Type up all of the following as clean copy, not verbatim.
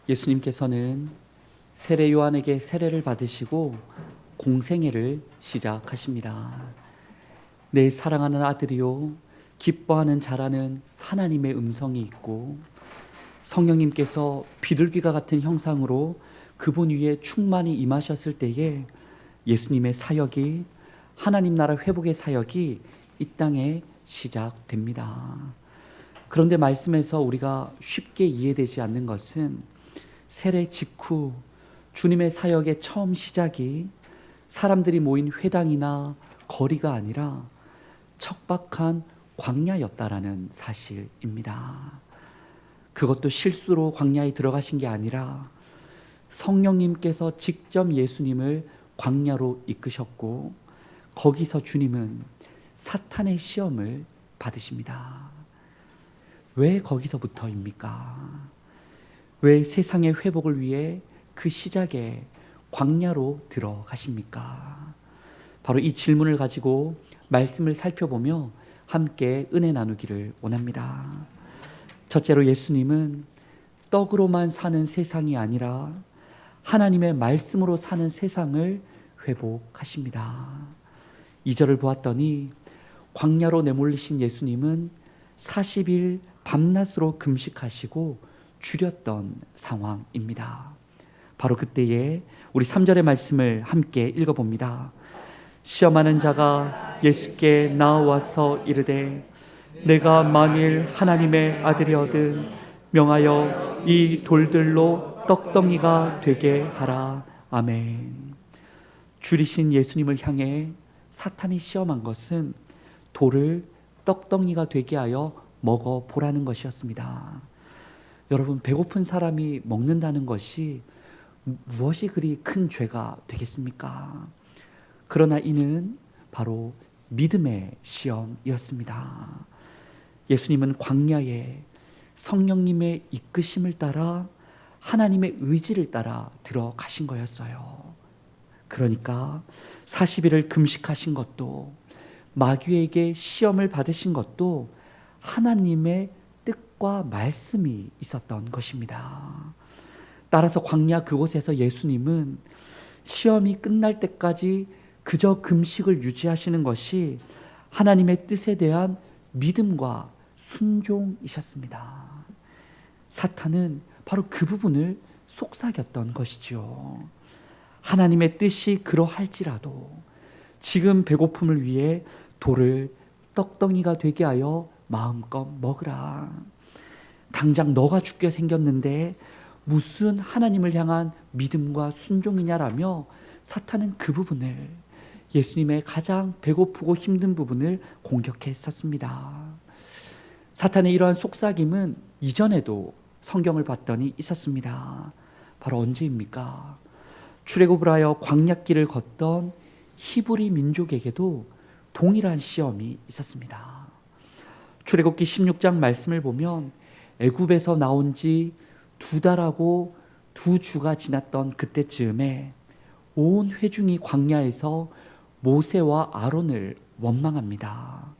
예수님께서는 세례 요한에게 세례를 받으시고 공생애를 시작하십니다. 내 사랑하는 아들이요 기뻐하는 자라는 하나님의 음성이 있고, 성령님께서 비둘기가 같은 형상으로 그분 위에 충만히 임하셨을 때에 예수님의 사역이, 하나님 나라 회복의 사역이 이 땅에 시작됩니다. 그런데 말씀에서 우리가 쉽게 이해되지 않는 것은 세례 직후 주님의 사역의 처음 시작이 사람들이 모인 회당이나 거리가 아니라 척박한 광야였다라는 사실입니다. 그것도 실수로 광야에 들어가신 게 아니라 성령님께서 직접 예수님을 광야로 이끄셨고, 거기서 주님은 사탄의 시험을 받으십니다. 왜 거기서부터입니까? 왜 세상의 회복을 위해 그 시작에 광야로 들어가십니까? 바로 이 질문을 가지고 말씀을 살펴보며 함께 은혜 나누기를 원합니다. 첫째로, 예수님은 떡으로만 사는 세상이 아니라 하나님의 말씀으로 사는 세상을 회복하십니다. 2절을 보았더니 광야로 내몰리신 예수님은 40일 밤낮으로 금식하시고 줄였던 상황입니다. 바로 그때에 우리 3절의 말씀을 함께 읽어봅니다. 시험하는 자가 예수께 나와서 이르되 내가 만일 하나님의 아들이거든 명하여 이 돌들로 떡덩이가 되게 하라. 아멘. 줄이신 예수님을 향해 사탄이 시험한 것은 돌을 떡덩이가 되게 하여 먹어보라는 것이었습니다. 여러분, 배고픈 사람이 먹는다는 것이 무엇이 그리 큰 죄가 되겠습니까? 그러나 이는 바로 믿음의 시험이었습니다. 예수님은 광야에 성령님의 이끄심을 따라 하나님의 의지를 따라 들어가신 거였어요. 그러니까 40일을 금식하신 것도, 마귀에게 시험을 받으신 것도 하나님의 뜻과 말씀이 있었던 것입니다. 따라서 광야 그곳에서 예수님은 시험이 끝날 때까지 그저 금식을 유지하시는 것이 하나님의 뜻에 대한 믿음과 순종이셨습니다. 사탄은 바로 그 부분을 속삭였던 것이죠. 하나님의 뜻이 그러할지라도 지금 배고픔을 위해 돌을 떡덩이가 되게 하여 마음껏 먹으라. 당장 너가 죽게 생겼는데 무슨 하나님을 향한 믿음과 순종이냐라며 사탄은 그 부분을, 예수님의 가장 배고프고 힘든 부분을 공격했었습니다. 사탄의 이러한 속삭임은 이전에도 성경을 봤더니 있었습니다. 바로 언제입니까? 출애굽을 하여 광야길을 걷던 히브리 민족에게도 동일한 시험이 있었습니다. 출애굽기 16장 말씀을 보면 애굽에서 나온 지 2달하고 2주가 지났던 그때쯤에 온 회중이 광야에서 모세와 아론을 원망합니다.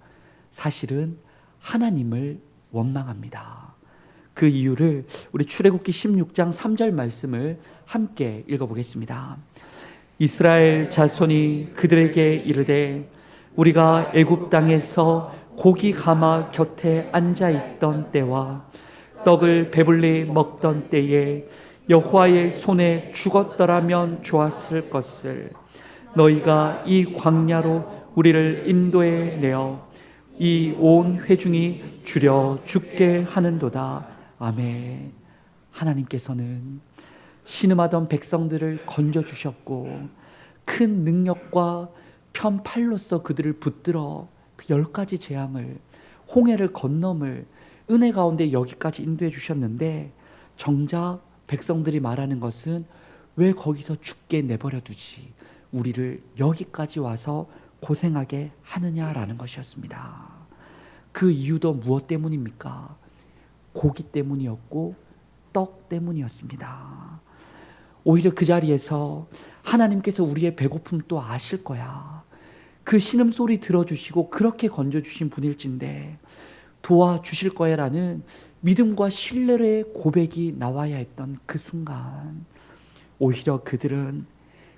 사실은 하나님을 원망합니다. 그 이유를 우리 출애굽기 16장 3절 말씀을 함께 읽어보겠습니다. 이스라엘 자손이 그들에게 이르되 우리가 애굽 땅에서 고기 가마 곁에 앉아있던 때와 떡을 배불리 먹던 때에 여호와의 손에 죽었더라면 좋았을 것을 너희가 이 광야로 우리를 인도해 내어 이 온 회중이 줄여 죽게 하는도다. 아멘. 하나님께서는 신음하던 백성들을 건져주셨고 큰 능력과 편팔로서 그들을 붙들어 그 10가지 재앙을, 홍해를 건너물 은혜 가운데 여기까지 인도해 주셨는데, 정작 백성들이 말하는 것은 왜 거기서 죽게 내버려 두지 우리를 여기까지 와서 고생하게 하느냐라는 것이었습니다. 그 이유도 무엇 때문입니까? 고기 때문이었고 떡 때문이었습니다. 오히려 그 자리에서 하나님께서 우리의 배고픔 또 아실 거야, 그 신음소리 들어주시고 그렇게 건져주신 분일진데 도와주실 거야라는 믿음과 신뢰의 고백이 나와야 했던 그 순간, 오히려 그들은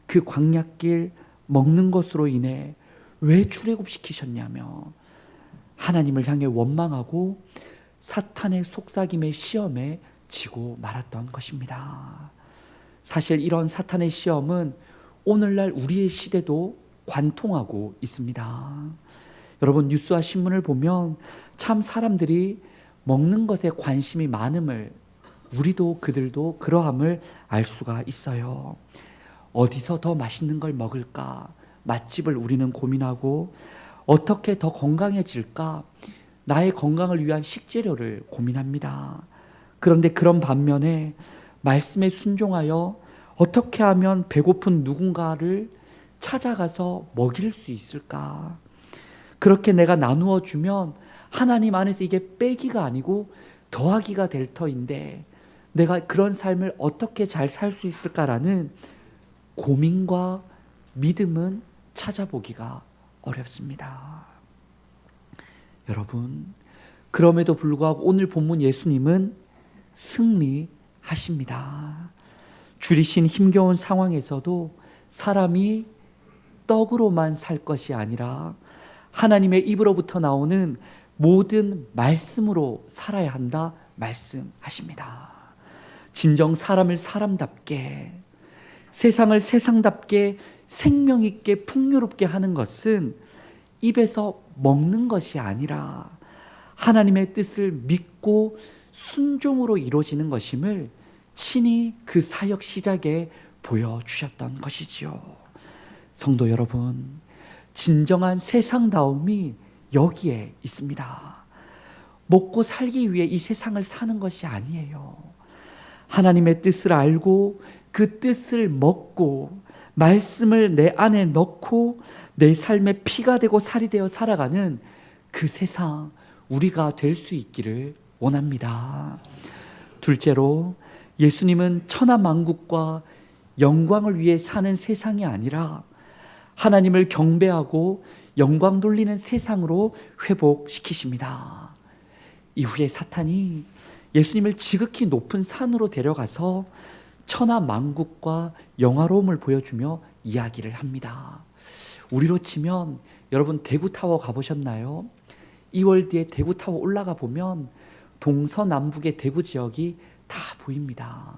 그 광야길 먹는 것으로 인해 왜 출애굽시키셨냐며 하나님을 향해 원망하고 사탄의 속삭임의 시험에 지고 말았던 것입니다. 사실 이런 사탄의 시험은 오늘날 우리의 시대도 관통하고 있습니다. 여러분, 뉴스와 신문을 보면 참 사람들이 먹는 것에 관심이 많음을, 우리도 그들도 그러함을 알 수가 있어요. 어디서 더 맛있는 걸 먹을까? 맛집을 우리는 고민하고 어떻게 더 건강해질까? 나의 건강을 위한 식재료를 고민합니다. 그런데 그런 반면에 말씀에 순종하여 어떻게 하면 배고픈 누군가를 찾아가서 먹일 수 있을까? 그렇게 내가 나누어 주면 하나님 안에서 이게 빼기가 아니고 더하기가 될 터인데 내가 그런 삶을 어떻게 잘 살 수 있을까라는 고민과 믿음은 찾아보기가 어렵습니다. 여러분, 그럼에도 불구하고 오늘 본문 예수님은 승리하십니다. 줄이신 힘겨운 상황에서도 사람이 떡으로만 살 것이 아니라 하나님의 입으로부터 나오는 모든 말씀으로 살아야 한다 말씀하십니다. 진정 사람을 사람답게, 세상을 세상답게 생명 있게 풍요롭게 하는 것은 입에서 먹는 것이 아니라 하나님의 뜻을 믿고 순종으로 이루어지는 것임을 친히 그 사역 시작에 보여주셨던 것이지요. 성도 여러분, 진정한 세상다움이 여기에 있습니다. 먹고 살기 위해 이 세상을 사는 것이 아니에요. 하나님의 뜻을 알고 그 뜻을 먹고 말씀을 내 안에 넣고 내 삶의 피가 되고 살이 되어 살아가는 그 세상, 우리가 될 수 있기를 원합니다. 둘째로, 예수님은 천하만국과 영광을 위해 사는 세상이 아니라 하나님을 경배하고 영광 돌리는 세상으로 회복시키십니다. 이후에 사탄이 예수님을 지극히 높은 산으로 데려가서 천하만국과 영화로움을 보여주며 이야기를 합니다. 우리로 치면 여러분 대구타워 가보셨나요? 2월 뒤에 대구타워 올라가 보면 동서남북의 대구 지역이 다 보입니다.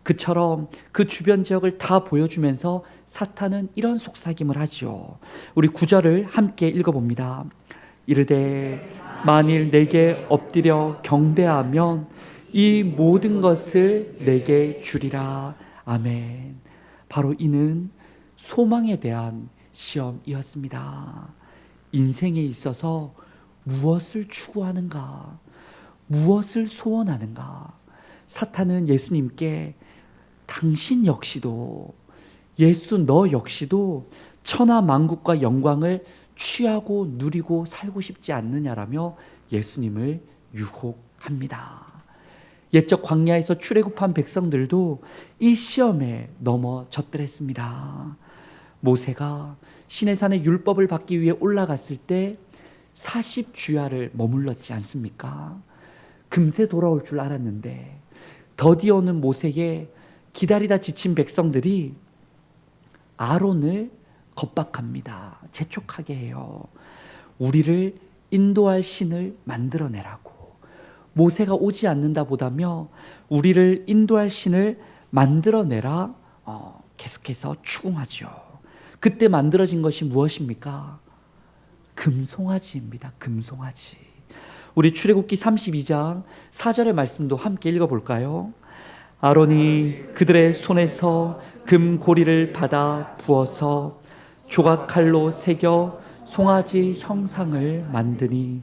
그처럼 그 주변 지역을 다 보여주면서 사탄은 이런 속삭임을 하죠. 우리 9절을 함께 읽어봅니다. 이르되 만일 내게 엎드려 경배하면 이 모든 것을 내게 주리라. 아멘. 바로 이는 소망에 대한 시험이었습니다. 인생에 있어서 무엇을 추구하는가, 무엇을 소원하는가. 사탄은 예수님께 당신 역시도, 예수 너 역시도 천하만국과 영광을 취하고 누리고 살고 싶지 않느냐라며 예수님을 유혹합니다. 옛적 광야에서 출애굽한 백성들도 이 시험에 넘어졌더랬습니다. 모세가 시내산의 율법을 받기 위해 올라갔을 때 40주야를 머물렀지 않습니까? 금세 돌아올 줄 알았는데 더디오는 모세에 기다리다 지친 백성들이 아론을 겁박합니다. 재촉하게 해요. 우리를 인도할 신을 만들어내라고. 모세가 오지 않는다 보다며 우리를 인도할 신을 만들어내라 계속해서 추궁하죠. 그때 만들어진 것이 무엇입니까? 금송아지입니다. 금송아지. 우리 출애굽기 32장 4절의 말씀도 함께 읽어볼까요? 아론이 그들의 손에서 금고리를 받아 부어서 조각칼로 새겨 송아지 형상을 만드니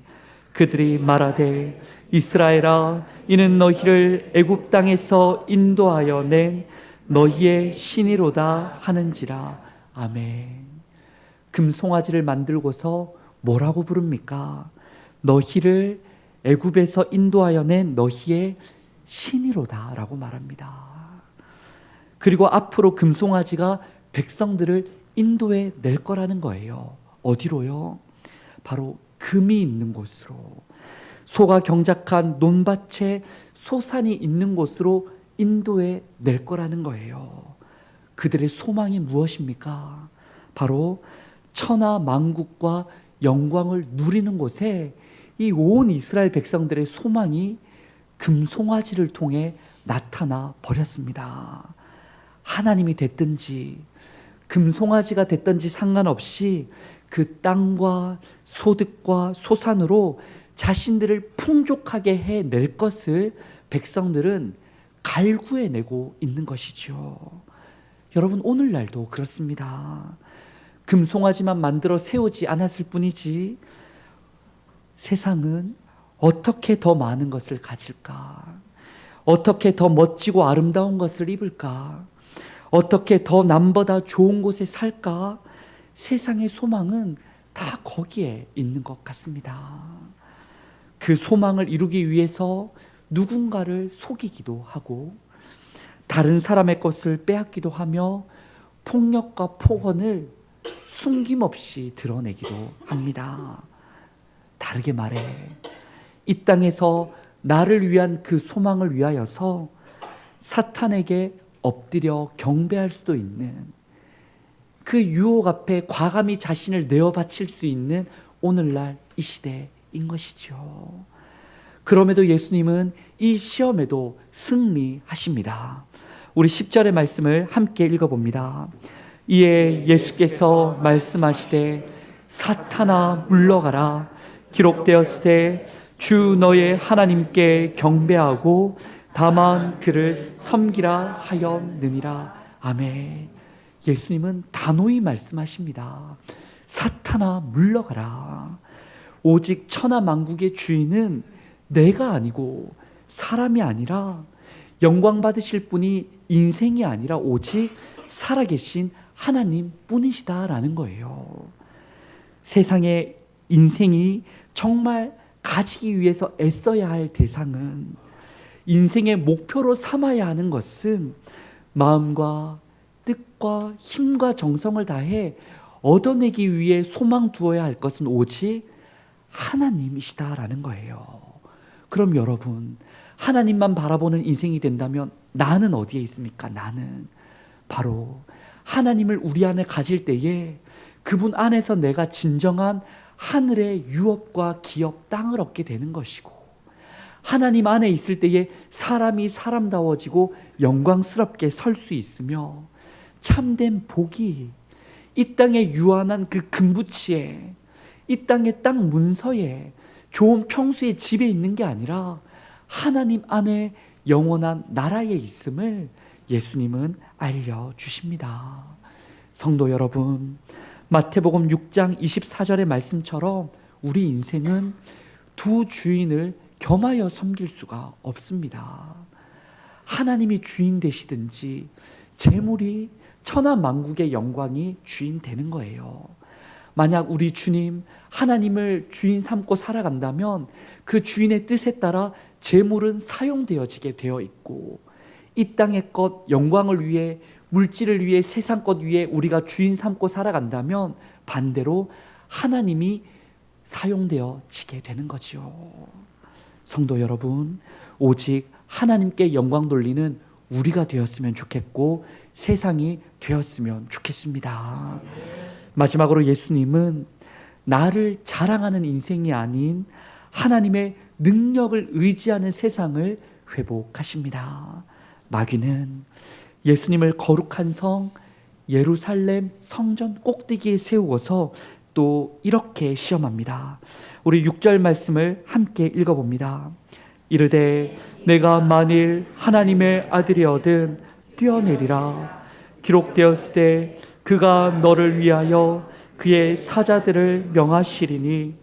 그들이 말하되 이스라엘아 이는 너희를 애굽 땅에서 인도하여 낸 너희의 신이로다 하는지라. 아멘. 금송아지를 만들고서 뭐라고 부릅니까? 너희를 애굽에서 인도하여 낸 너희의 신이로다 라고 말합니다. 그리고 앞으로 금송아지가 백성들을 인도해 낼 거라는 거예요. 어디로요? 바로 금이 있는 곳으로. 소가 경작한 논밭에 소산이 있는 곳으로 인도해 낼 거라는 거예요. 그들의 소망이 무엇입니까? 바로 천하 만국과 영광을 누리는 곳에 이 온 이스라엘 백성들의 소망이 금송아지를 통해 나타나 버렸습니다. 하나님이 됐든지 금송아지가 됐든지 상관없이 그 땅과 소득과 소산으로 자신들을 풍족하게 해낼 것을 백성들은 갈구해내고 있는 것이죠. 여러분, 오늘날도 그렇습니다. 금송아지만 만들어 세우지 않았을 뿐이지 세상은 어떻게 더 많은 것을 가질까? 어떻게 더 멋지고 아름다운 것을 입을까? 어떻게 더 남보다 좋은 곳에 살까? 세상의 소망은 다 거기에 있는 것 같습니다. 그 소망을 이루기 위해서 누군가를 속이기도 하고 다른 사람의 것을 빼앗기도 하며 폭력과 폭언을 숨김없이 드러내기도 합니다. 다르게 말해 이 땅에서 나를 위한 그 소망을 위하여서 사탄에게 엎드려 경배할 수도 있는, 그 유혹 앞에 과감히 자신을 내어 바칠 수 있는 오늘날 이 시대인 것이죠. 그럼에도 예수님은 이 시험에도 승리하십니다. 우리 10절의 말씀을 함께 읽어봅니다. 이에 예수께서 말씀하시되 사탄아 물러가라. 기록되었으되 주 너의 하나님께 경배하고 다만 그를 섬기라 하였느니라. 아멘. 예수님은 단호히 말씀하십니다. 사탄아 물러가라. 오직 천하만국의 주인은 내가 아니고 사람이 아니라 영광 받으실 분이 인생이 아니라 오직 살아계신 하나님 뿐이시다라는 거예요. 세상의 인생이 정말 가지기 위해서 애써야 할 대상은, 인생의 목표로 삼아야 하는 것은 마음과 뜻과 힘과 정성을 다해 얻어내기 위해 소망 두어야 할 것은 오직 하나님이시다라는 거예요. 그럼 여러분, 하나님만 바라보는 인생이 된다면 나는 어디에 있습니까? 나는 바로 하나님을 우리 안에 가질 때에 그분 안에서 내가 진정한 하늘의 유업과 기업, 땅을 얻게 되는 것이고, 하나님 안에 있을 때에 사람이 사람다워지고 영광스럽게 설 수 있으며, 참된 복이 이 땅의 유한한 그 금부치에, 이 땅의 땅 문서에, 좋은 평수의 집에 있는 게 아니라 하나님 안에 영원한 나라에 있음을 예수님은 알려주십니다. 성도 여러분, 마태복음 6장 24절의 말씀처럼 우리 인생은 두 주인을 겸하여 섬길 수가 없습니다. 하나님이 주인 되시든지 재물이 천하만국의 영광이 주인 되는 거예요. 만약 우리 주님 하나님을 주인 삼고 살아간다면 그 주인의 뜻에 따라 재물은 사용되어지게 되어 있고, 이 땅의 것 영광을 위해, 물질을 위해, 세상 것 위해 우리가 주인 삼고 살아간다면 반대로 하나님이 사용되어지게 되는 거죠. 성도 여러분, 오직 하나님께 영광 돌리는 우리가 되었으면 좋겠고 세상이 되었으면 좋겠습니다. 마지막으로 예수님은 나를 자랑하는 인생이 아닌 하나님의 능력을 의지하는 세상을 회복하십니다. 마귀는 예수님을 거룩한 성 예루살렘 성전 꼭대기에 세우고서 또 이렇게 시험합니다. 우리 6절 말씀을 함께 읽어봅니다. 이르되 내가 만일 하나님의 아들이거든 뛰어내리라. 기록되었으되 그가 너를 위하여 그의 사자들을 명하시리니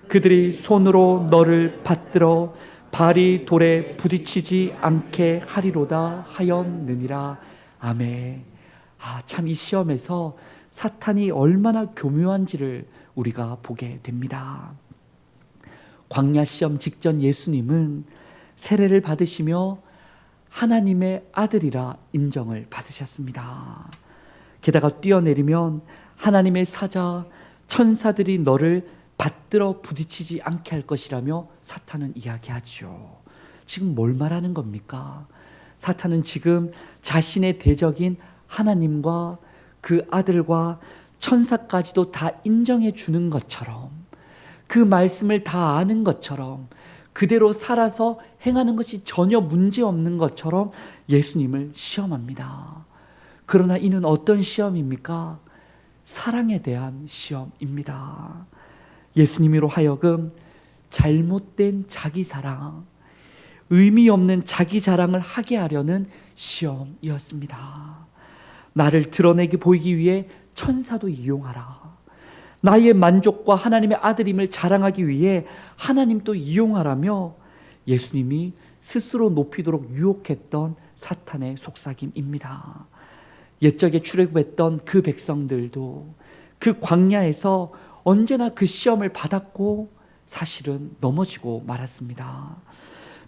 그들이 손으로 너를 받들어 발이 돌에 부딪히지 않게 하리로다 하였느니라. 아멘. 참 이 시험에서 사탄이 얼마나 교묘한지를 우리가 보게 됩니다. 광야 시험 직전 예수님은 세례를 받으시며 하나님의 아들이라 인정을 받으셨습니다. 게다가 뛰어내리면 하나님의 사자 천사들이 너를 받들어 부딪히지 않게 할 것이라며 사탄은 이야기하죠. 지금 뭘 말하는 겁니까? 사탄은 지금 자신의 대적인 하나님과 그 아들과 천사까지도 다 인정해 주는 것처럼, 그 말씀을 다 아는 것처럼, 그대로 살아서 행하는 것이 전혀 문제없는 것처럼 예수님을 시험합니다. 그러나 이는 어떤 시험입니까? 사랑에 대한 시험입니다. 예수님으로 하여금 잘못된 자기 사랑, 의미 없는 자기 자랑을 하게 하려는 시험이었습니다. 나를 드러내게 보이기 위해 천사도 이용하라. 나의 만족과 하나님의 아들임을 자랑하기 위해 하나님도 이용하라며 예수님이 스스로 높이도록 유혹했던 사탄의 속삭임입니다. 옛적에 출애굽했던 그 백성들도 그 광야에서 언제나 그 시험을 받았고 사실은 넘어지고 말았습니다.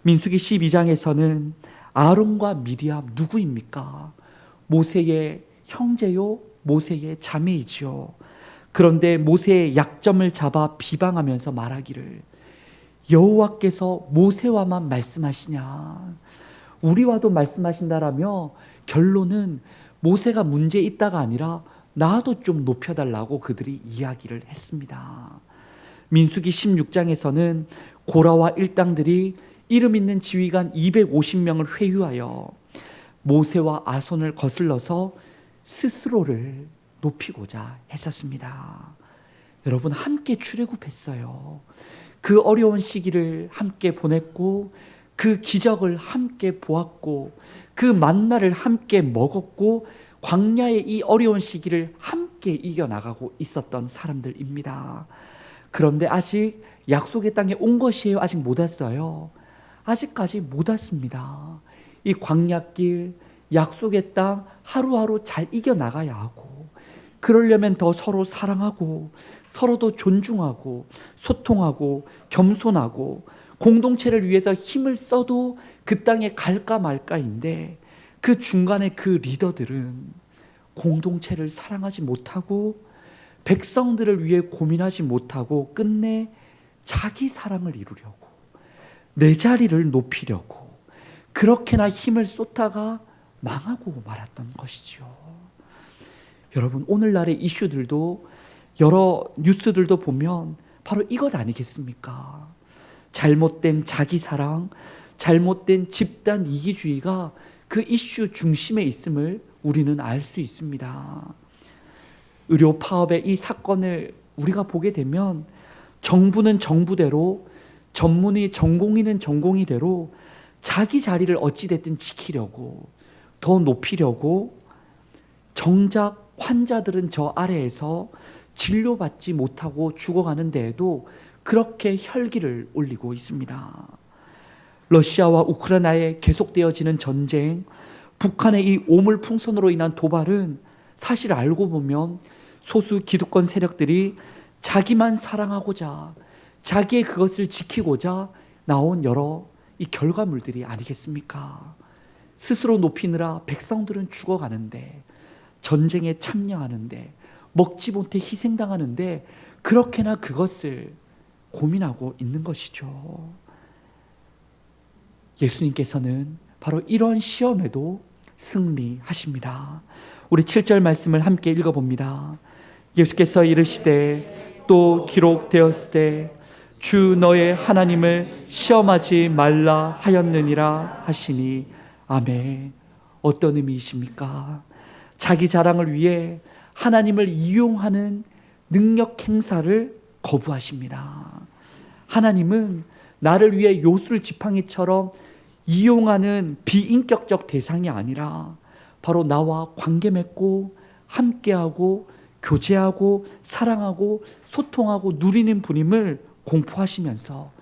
민수기 12장에서는 아론과 미리암 누구입니까? 모세의 형제요, 모세의 자매이지요. 그런데 모세의 약점을 잡아 비방하면서 말하기를, 여호와께서 모세와만 말씀하시냐, 우리와도 말씀하신다라며 결론은 모세가 문제 있다가 아니라 나도 좀 높여달라고 그들이 이야기를 했습니다. 민수기 16장에서는 고라와 일당들이 이름 있는 지휘관 250명을 회유하여 모세와 아손을 거슬러서 스스로를 높이고자 했었습니다. 여러분, 함께 출애굽했어요. 그 어려운 시기를 함께 보냈고, 그 기적을 함께 보았고, 그 만나를 함께 먹었고, 광야의 이 어려운 시기를 함께 이겨나가고 있었던 사람들입니다. 그런데 아직 약속의 땅에 온 것이에요? 아직 못 왔어요? 아직까지 못 왔습니다. 이 광야길, 약속의 땅 하루하루 잘 이겨나가야 하고, 그러려면 더 서로 사랑하고, 서로도 존중하고, 소통하고, 겸손하고, 공동체를 위해서 힘을 써도 그 땅에 갈까 말까인데, 그 중간에 그 리더들은 공동체를 사랑하지 못하고 백성들을 위해 고민하지 못하고 끝내 자기 사랑을 이루려고, 내 자리를 높이려고 그렇게나 힘을 쏟다가 망하고 말았던 것이죠. 여러분, 오늘날의 이슈들도 여러 뉴스들도 보면 바로 이것 아니겠습니까? 잘못된 자기 사랑, 잘못된 집단 이기주의가 그 이슈 중심에 있음을 우리는 알 수 있습니다. 의료 파업의 이 사건을 우리가 보게 되면 정부는 정부대로, 전공의는 전공의대로 자기 자리를 어찌됐든 지키려고, 더 높이려고, 정작 환자들은 저 아래에서 진료받지 못하고 죽어가는 데에도 그렇게 혈기를 올리고 있습니다. 러시아와 우크라이나에 계속되어지는 전쟁, 북한의 이 오물풍선으로 인한 도발은 사실 알고 보면 소수 기득권 세력들이 자기만 사랑하고자, 자기의 그것을 지키고자 나온 여러 이 결과물들이 아니겠습니까? 스스로 높이느라 백성들은 죽어가는데, 전쟁에 참여하는데, 먹지 못해 희생당하는데 그렇게나 그것을 고민하고 있는 것이죠. 예수님께서는 바로 이런 시험에도 승리하십니다. 우리 7절 말씀을 함께 읽어봅니다. 예수께서 이르시되 또 기록되었으되 주 너의 하나님을 시험하지 말라 하였느니라 하시니. 아멘. 어떤 의미이십니까? 자기 자랑을 위해 하나님을 이용하는 능력 행사를 거부하십니다. 하나님은 나를 위해 요술 지팡이처럼 이용하는 비인격적 대상이 아니라 바로 나와 관계 맺고 함께하고 교제하고 사랑하고 소통하고 누리는 분임을 공포하시면서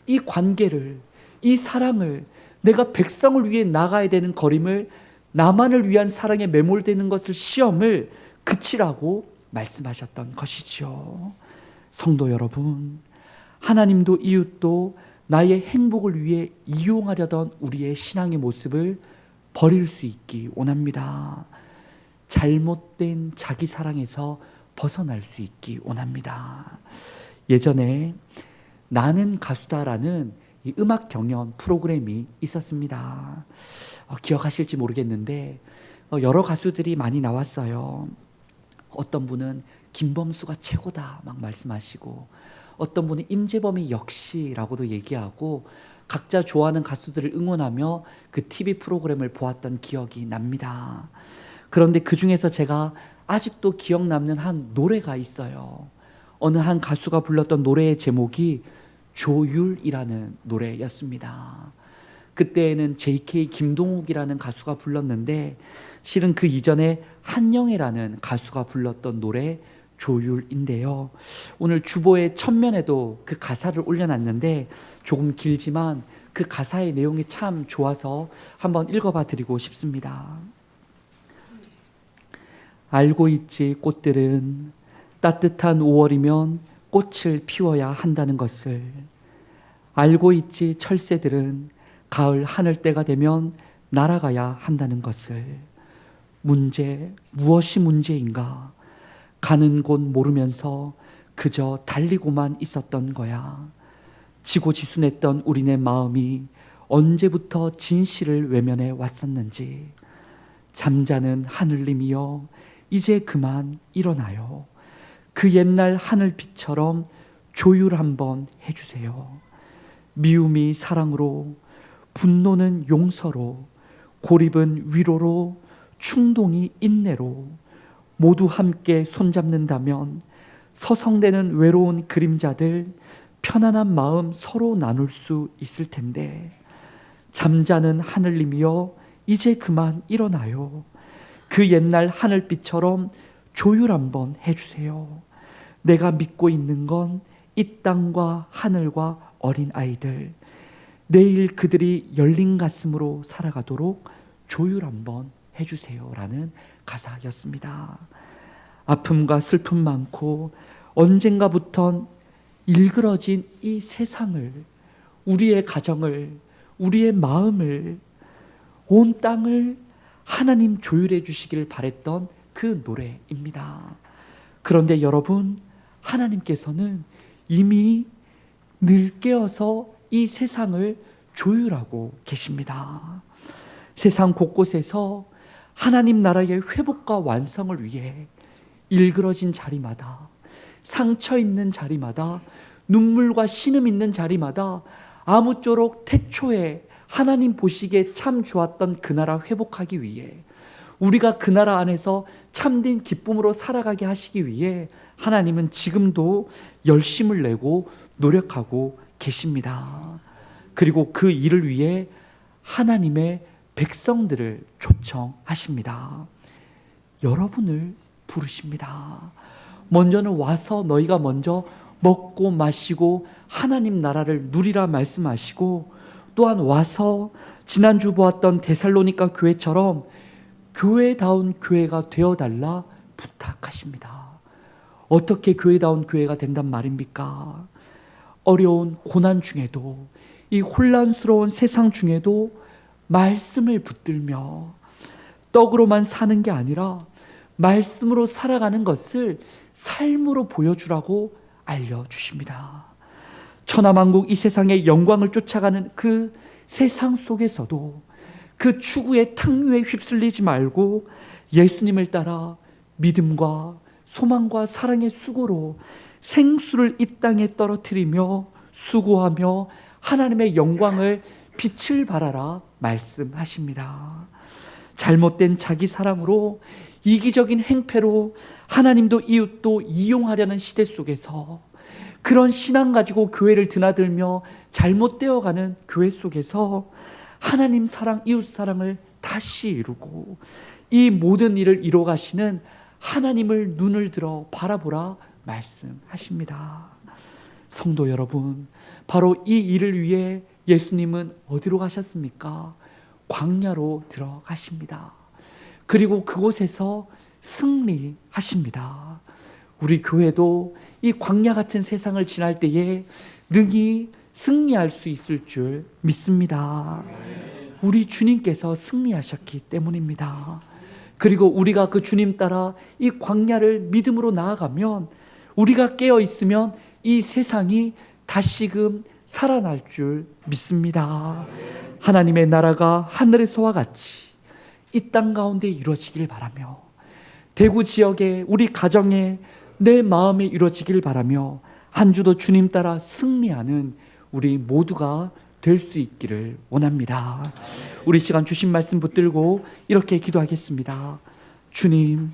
이 관계를, 이 사랑을, 내가 백성을 위해 나가야 되는 거림을, 나만을 위한 사랑에 매몰되는 것을, 시험을 그치라고 말씀하셨던 것이죠. 성도 여러분, 하나님도 이웃도 나의 행복을 위해 이용하려던 우리의 신앙의 모습을 버릴 수 있기 원합니다. 잘못된 자기 사랑에서 벗어날 수 있기 원합니다. 예전에 나는 가수다라는 이 음악 경연 프로그램이 있었습니다. 기억하실지 모르겠는데 여러 가수들이 많이 나왔어요. 어떤 분은 김범수가 최고다 막 말씀하시고, 어떤 분은 임재범이 역시라고도 얘기하고, 각자 좋아하는 가수들을 응원하며 그 TV 프로그램을 보았던 기억이 납니다. 그런데 그 중에서 제가 아직도 기억 남는 한 노래가 있어요. 어느 한 가수가 불렀던 노래의 제목이 조율이라는 노래였습니다. 그때에는 JK 김동욱이라는 가수가 불렀는데, 실은 그 이전에 한영애라는 가수가 불렀던 노래 조율인데요. 오늘 주보의 첫 면에도 그 가사를 올려놨는데 조금 길지만 그 가사의 내용이 참 좋아서 한번 읽어봐 드리고 싶습니다. 알고 있지 꽃들은 따뜻한 5월이면 꽃을 피워야 한다는 것을. 알고 있지 철새들은 가을 하늘 때가 되면 날아가야 한다는 것을. 무엇이 문제인가? 가는 곳 모르면서 그저 달리고만 있었던 거야. 지고지순했던 우리네 마음이 언제부터 진실을 외면해 왔었는지. 잠자는 하늘님이여 이제 그만 일어나요. 그 옛날 하늘빛처럼 조율 한번 해주세요. 미움이 사랑으로, 분노는 용서로, 고립은 위로로, 충동이 인내로 모두 함께 손잡는다면 서성대는 외로운 그림자들 편안한 마음 서로 나눌 수 있을 텐데. 잠자는 하늘님이여 이제 그만 일어나요. 그 옛날 하늘빛처럼 조율 한번 해주세요. 내가 믿고 있는 건 이 땅과 하늘과 어린 아이들, 내일 그들이 열린 가슴으로 살아가도록 조율 한번 해주세요 라는 가사였습니다. 아픔과 슬픔 많고 언젠가부터 일그러진 이 세상을, 우리의 가정을, 우리의 마음을, 온 땅을 하나님 조율해 주시기를 바랬던 그 노래입니다. 그런데 여러분, 하나님께서는 이미 늘 깨어서 이 세상을 조율하고 계십니다. 세상 곳곳에서 하나님 나라의 회복과 완성을 위해 일그러진 자리마다, 상처 있는 자리마다, 눈물과 신음 있는 자리마다 아무쪼록 태초에 하나님 보시기에 참 좋았던 그 나라 회복하기 위해, 우리가 그 나라 안에서 참된 기쁨으로 살아가게 하시기 위해 하나님은 지금도 열심을 내고 노력하고 계십니다. 그리고 그 일을 위해 하나님의 백성들을 초청하십니다. 여러분을 부르십니다. 먼저는 와서 너희가 먼저 먹고 마시고 하나님 나라를 누리라 말씀하시고, 또한 와서 지난주 보았던 데살로니가 교회처럼 교회다운 교회가 되어달라 부탁하십니다. 어떻게 교회다운 교회가 된단 말입니까? 어려운 고난 중에도, 이 혼란스러운 세상 중에도 말씀을 붙들며 떡으로만 사는 게 아니라 말씀으로 살아가는 것을 삶으로 보여주라고 알려주십니다. 천하만국 이 세상의 영광을 쫓아가는 그 세상 속에서도 그 추구의 탕류에 휩쓸리지 말고 예수님을 따라 믿음과 소망과 사랑의 수고로 생수를 이 땅에 떨어뜨리며 수고하며 하나님의 영광을 빛을 발하라 말씀하십니다. 잘못된 자기 사랑으로, 이기적인 행패로 하나님도 이웃도 이용하려는 시대 속에서, 그런 신앙 가지고 교회를 드나들며 잘못되어가는 교회 속에서 하나님 사랑, 이웃 사랑을 다시 이루고 이 모든 일을 이뤄 가시는 하나님을 눈을 들어 바라보라 말씀하십니다. 성도 여러분, 바로 이 일을 위해 예수님은 어디로 가셨습니까? 광야로 들어가십니다. 그리고 그곳에서 승리하십니다. 우리 교회도 이 광야 같은 세상을 지날 때에 능히 승리할 수 있을 줄 믿습니다. 우리 주님께서 승리하셨기 때문입니다. 그리고 우리가 그 주님 따라 이 광야를 믿음으로 나아가면, 우리가 깨어 있으면 이 이 세상이 다시금 살아날 줄 믿습니다. 하나님의 나라가 하늘에서와 같이 이 땅 가운데 이루어지길 바라며, 대구 지역에 우리 가정에 내 마음에 이루어지길 바라며, 한 주도 주님 따라 승리하는 우리 모두가 될 수 있기를 원합니다. 우리 시간 주신 말씀 붙들고 이렇게 기도하겠습니다. 주님,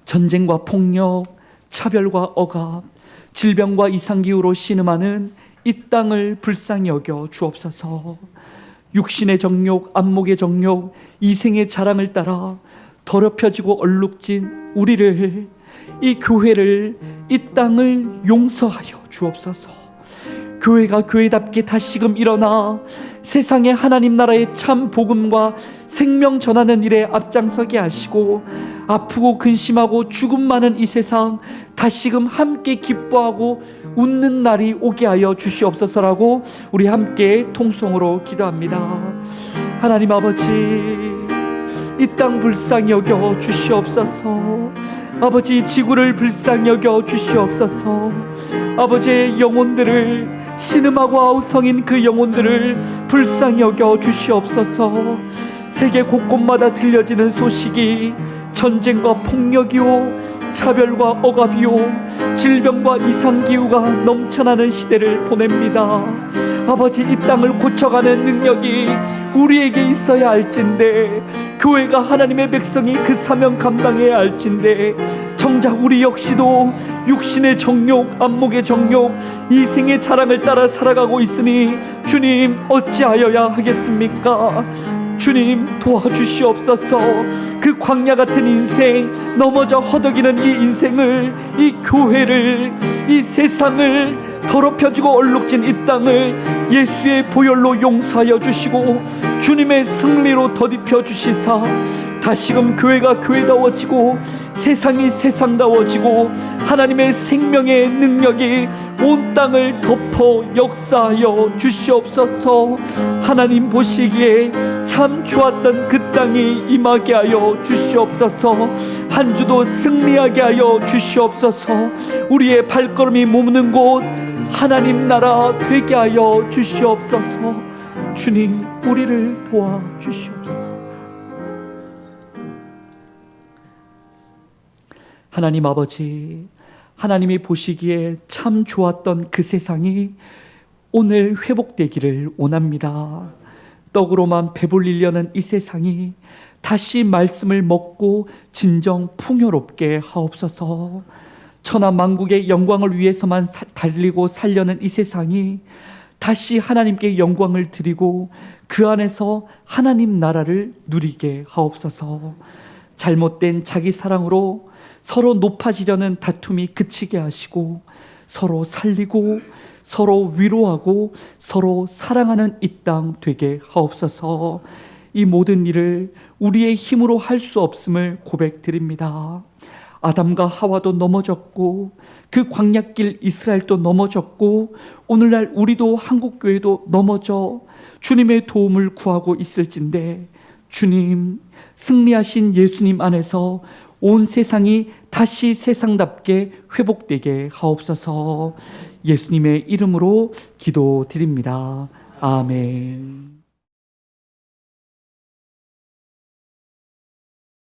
전쟁과 폭력, 차별과 억압, 질병과 이상기후로 신음하는 이 땅을 불쌍히 여겨 주옵소서. 육신의 정욕, 안목의 정욕, 이생의 자랑을 따라 더럽혀지고 얼룩진 우리를, 이 교회를, 이 땅을 용서하여 주옵소서. 교회가 교회답게 다시금 일어나 세상에 하나님 나라의 참 복음과 생명 전하는 일에 앞장서게 하시고, 아프고 근심하고 죽음 많은 이 세상 다시금 함께 기뻐하고 웃는 날이 오게 하여 주시옵소서라고 우리 함께 통성으로 기도합니다. 하나님 아버지, 이 땅 불쌍히 여겨 주시옵소서. 아버지, 지구를 불쌍히 여겨 주시옵소서. 아버지의 영혼들을, 신음하고 아우성인 그 영혼들을 불쌍히 여겨 주시옵소서. 세계 곳곳마다 들려지는 소식이 전쟁과 폭력이요, 차별과 억압이요, 질병과 이상기후가 넘쳐나는 시대를 보냅니다. 아버지, 이 땅을 고쳐가는 능력이 우리에게 있어야 할진데, 교회가 하나님의 백성이 그 사명 감당해야 할진데, 정작 우리 역시도 육신의 정욕, 안목의 정욕, 이생의 자랑을 따라 살아가고 있으니 주님 어찌하여야 하겠습니까? 주님 도와주시옵소서. 그 광야 같은 인생, 넘어져 허덕이는 이 인생을, 이 교회를, 이 세상을, 더럽혀지고 얼룩진 이 땅을 예수의 보혈로 용서하여 주시고 주님의 승리로 덧입혀 주시사, 다시금 교회가 교회다워지고 세상이 세상다워지고 하나님의 생명의 능력이 온 땅을 덮어 역사하여 주시옵소서. 하나님 보시기에 참 좋았던 그 땅이 임하게 하여 주시옵소서. 한 주도 승리하게 하여 주시옵소서. 우리의 발걸음이 머무는 곳 하나님 나라 되게 하여 주시옵소서. 주님, 우리를 도와주시옵소서. 하나님 아버지, 하나님이 보시기에 참 좋았던 그 세상이 오늘 회복되기를 원합니다. 떡으로만 배불리려는 이 세상이 다시 말씀을 먹고 진정 풍요롭게 하옵소서. 천하 만국의 영광을 위해서만 달리고 살려는 이 세상이 다시 하나님께 영광을 드리고 그 안에서 하나님 나라를 누리게 하옵소서. 잘못된 자기 사랑으로 서로 높아지려는 다툼이 그치게 하시고, 서로 살리고 서로 위로하고 서로 사랑하는 이 땅 되게 하옵소서. 이 모든 일을 우리의 힘으로 할 수 없음을 고백드립니다. 아담과 하와도 넘어졌고 그 광야길 이스라엘도 넘어졌고 오늘날 우리도 한국교회도 넘어져 주님의 도움을 구하고 있을진데, 주님, 승리하신 예수님 안에서 온 세상이 다시 세상답게 회복되게 하옵소서. 예수님의 이름으로 기도드립니다. 아멘.